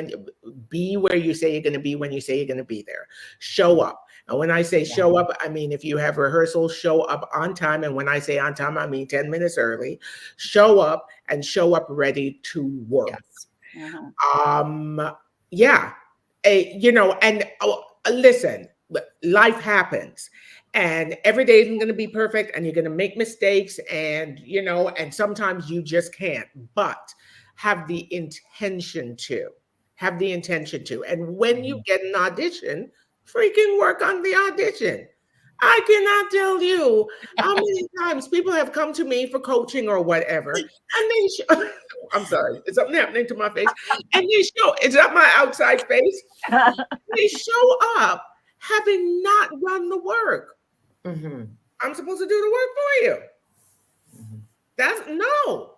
be where you say you're going to be when you say you're going to be there. Show up. And when I say show up, I mean, if you have rehearsal, show up on time. And when I say on time, I mean 10 minutes early. Show up and show up ready to work. Yes. You know, and listen, life happens. And every day isn't going to be perfect, and you're going to make mistakes, and, you know, and sometimes you just can't, but have the intention to. And when you get an audition, freaking work on the audition. I cannot tell you how many times people have come to me for coaching or whatever, and they show, I'm sorry, is something happening to my face? And they show, it's not my outside face. They show up having not done the work. Mm-hmm. I'm supposed to do the work for you. Mm-hmm. That's no.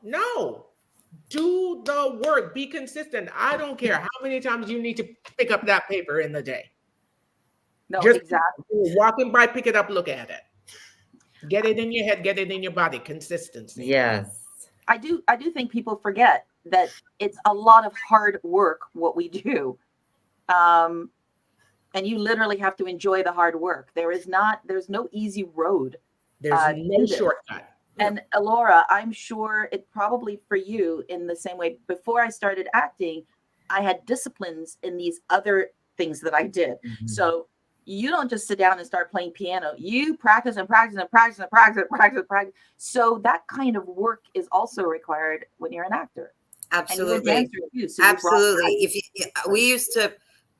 Do the work. Be consistent. I don't care how many times you need to pick up that paper in the day. No, just exactly. Walking by, pick it up, look at it. Get it in your head, get it in your body. Consistency. Yes. I do think people forget that it's a lot of hard work what we do. And you literally have to enjoy the hard work. There's no easy road. There's no shortcut. And Ellora, I'm sure it probably for you in the same way. Before I started acting, I had disciplines in these other things that I did. Mm-hmm. So you don't just sit down and start playing piano. You practice and practice and practice and practice and practice and practice. So that kind of work is also required when you're an actor. Absolutely. Absolutely. We used to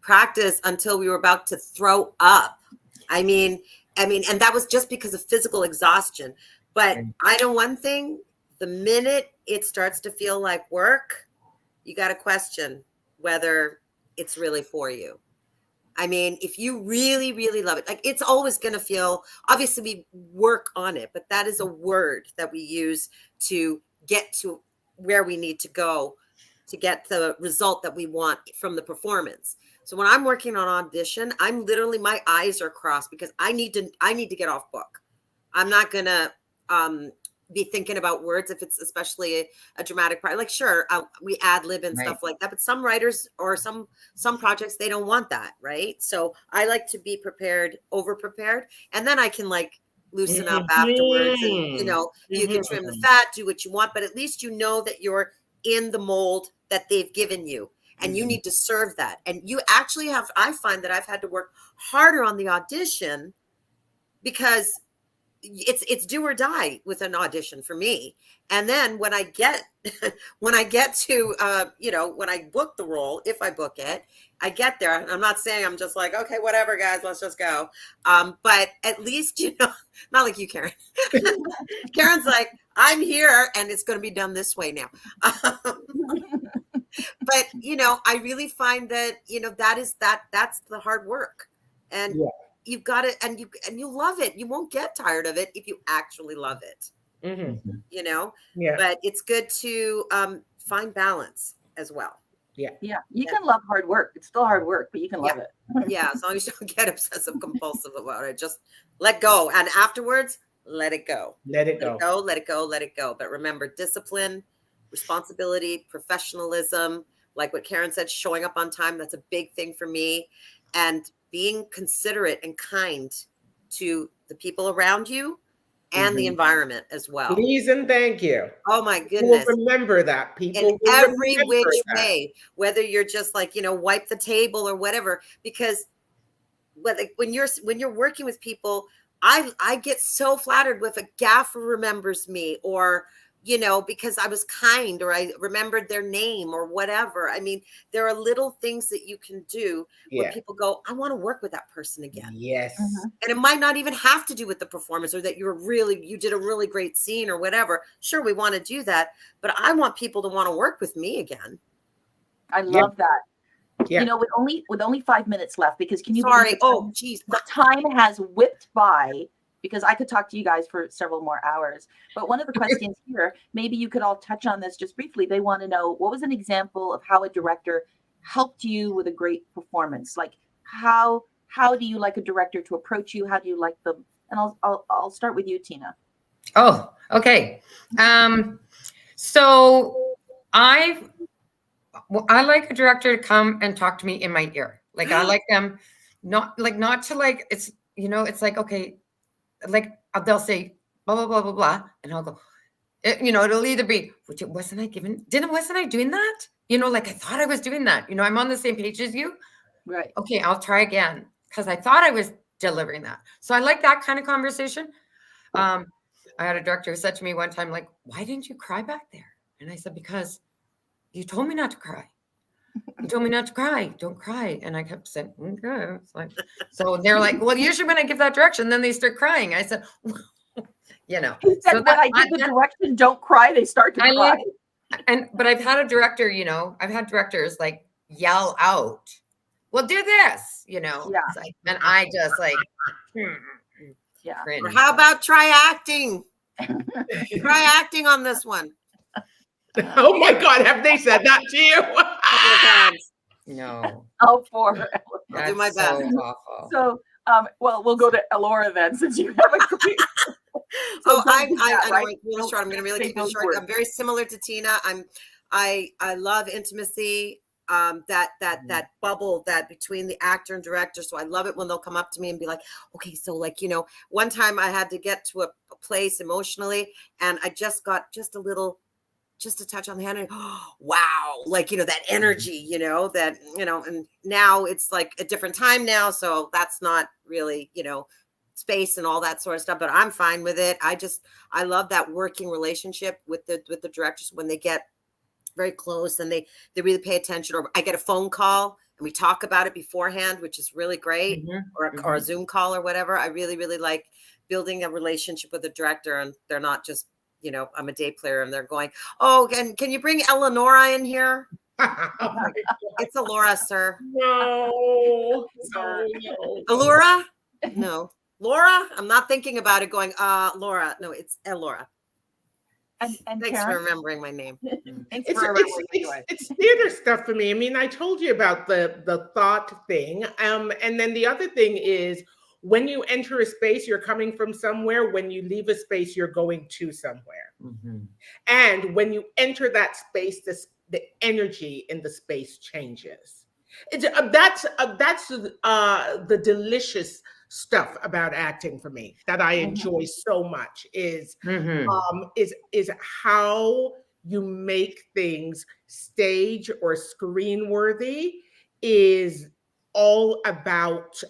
practice until we were about to throw up. I mean, and that was just because of physical exhaustion. But I know one thing, the minute it starts to feel like work, you got to question whether it's really for you. I mean, if you really, really love it, like it's always going to feel, obviously we work on it, but that is a word that we use to get to where we need to go to get the result that we want from the performance. So when I'm working on audition, I'm literally, my eyes are crossed because I need to get off book. I'm not going to be thinking about words if it's especially a dramatic part. Like, sure, we ad lib and stuff like that, but some writers or some projects, they don't want that, right? So I like to be prepared, over prepared, and then I can like loosen up afterwards, and you can trim the fat, do what you want, but at least you know that you're in the mold that they've given you, and you need to serve that. And you actually have, I find that I've had to work harder on the audition because it's do or die with an audition for me. And then when I get to when I book the role, if I book it, I get there, and I'm not saying I'm just like, okay, whatever, guys, let's just go. But at least, not like you, Karen. Karen's like, I'm here and it's going to be done this way now. But I really find that that's the hard work, and you've got it, and you love it. You won't get tired of it if you actually love it. But it's good to find balance as well. You can love hard work. It's still hard work, but you can love it. As long as you don't get obsessive compulsive about it, just let go, and afterwards let it go. Let it go. But remember, discipline, responsibility, professionalism, like what Karen said, showing up on time, that's a big thing for me. And being considerate and kind to the people around you and the environment as well. Please and thank you. Oh my goodness. People remember that. People in every which way, whether you're just like, wipe the table or whatever, because when you're working with people, I get so flattered if a gaffer remembers me, or you know, because I was kind or I remembered their name or whatever. I mean, there are little things that you can do where people go, I want to work with that person again. Yes. And it might not even have to do with the performance or that you did a really great scene or whatever. Sure, we want to do that, but I want people to want to work with me again. I love that. Yeah. You know, with only 5 minutes left, because can you Sorry. believe the time has whipped by, because I could talk to you guys for several more hours. But one of the questions here, maybe you could all touch on this just briefly. They want to know, what was an example of how a director helped you with a great performance? Like how do you like a director to approach you? How do you like them? And I'll start with you, Tina. Oh, okay. So I like a director to come and talk to me in my ear. Like I like them not to like, it's, you know, it's like, okay, like they'll say blah, blah, blah, blah, blah. And I'll go, you know, it'll either be, wasn't I doing that? You know, like I thought I was doing that. You know, I'm on the same page as you. Right. Okay, I'll try again because I thought I was delivering that. So I like that kind of conversation. I had a director who said to me one time, like, why didn't you cry back there? And I said, because you told me not to cry. You told me not to cry. Don't cry. And I kept saying, okay. It's like, so they're like, well, usually when I give that direction, then they start crying. I said, you know. So when I give the direction, don't cry, they start to cry. But I've had a director, you know, I've had directors like yell out, well, do this, you know. Yeah. It's like, and I just like, yeah. Or how about try acting? Try acting on this one. Oh my God, have they said that to you? No. Oh, for I'll do my best. So So, well, we'll go to Ellora then, since you have a career. So I'm right? really short. I'm going to really keep it short. I'm very similar to Tina. I love intimacy. That bubble that between the actor and director. So I love it when they'll come up to me and be like, okay, so like, you know, one time I had to get to a place emotionally and I just got just a touch on the hand and wow, like, you know, that energy, you know, that, you know, and now it's like a different time now. So that's not really, you know, space and all that sort of stuff, but I'm fine with it. I love that working relationship with the directors when they get very close and they really pay attention, or I get a phone call and we talk about it beforehand, which is really great, or a Zoom call or whatever. I really, really like building a relationship with the director, and they're not just, you know, I'm a day player and they're going, oh, can you bring Eleonora in here? It's Ellora, sir. No. Ellora? No. Laura? I'm not thinking about it going, Laura. No, it's Ellora. And Thanks Karen? for remembering my name. It's theater stuff for me. I mean, I told you about the thought thing. And then the other thing is when you enter a space, you're coming from somewhere. When you leave a space, you're going to somewhere. And when you enter that space, the energy in the space changes. That's the delicious stuff about acting for me that I enjoy so much is how you make things stage or screen worthy is all about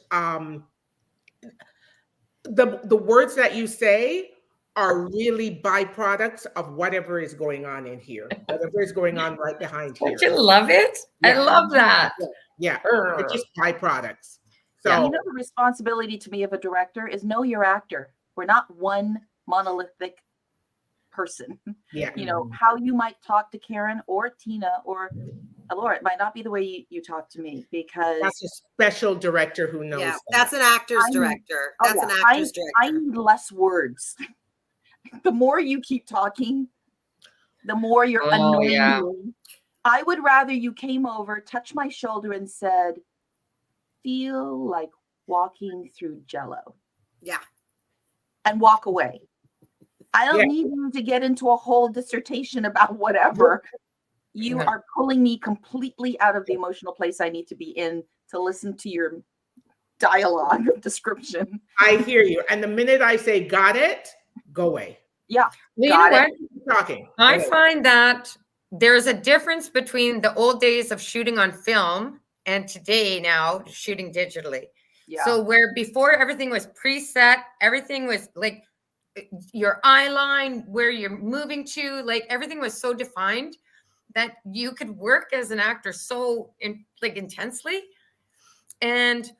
the words that you say are really byproducts of whatever is going on in here, whatever is going on right behind here. Don't you love it? Yeah. I love that. Yeah, they're just byproducts. So, you know, the responsibility to me of a director is know your actor. We're not one monolithic person. Yeah. You know, how you might talk to Karen or Tina or Ellora, it might not be the way you talk to me, because that's a special director who knows. Yeah, that's an actor's director. That's an actor's director. I need less words. The more you keep talking, the more you're annoying. Yeah. I would rather you came over, touched my shoulder and said, feel like walking through Jello. Yeah. And walk away. I don't need you to get into a whole dissertation about whatever. You are pulling me completely out of the emotional place I need to be in to listen to your dialogue of description. I hear you. And the minute I say, got it, go away. Yeah. You know what? Talking. I find that there's a difference between the old days of shooting on film and today now shooting digitally. Yeah. So where before everything was preset, everything was like your eye line, where you're moving to, like everything was so defined that you could work as an actor so intensely. And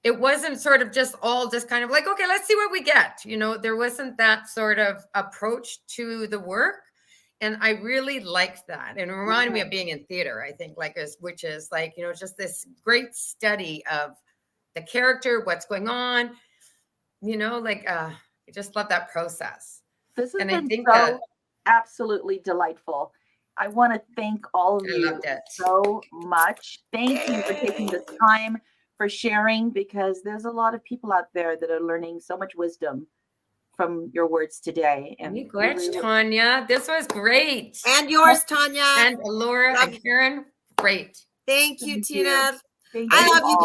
it wasn't sort of just all just kind of like, okay, let's see what we get. You know, there wasn't that sort of approach to the work. And I really liked that. And it reminded me of being in theater, I think, which is like, you know, just this great study of the character, what's going on, you know, like, I just love that process. This has And been I think so absolutely delightful. I want to thank all of you so much. Thank you for taking this time, for sharing, because there's a lot of people out there that are learning so much wisdom from your words today. And Tonya, this was great. And yours, Tonya. And Ellora and Karen, great. Thank you, Tina. Thank I you love you,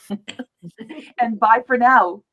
Karen. And bye for now.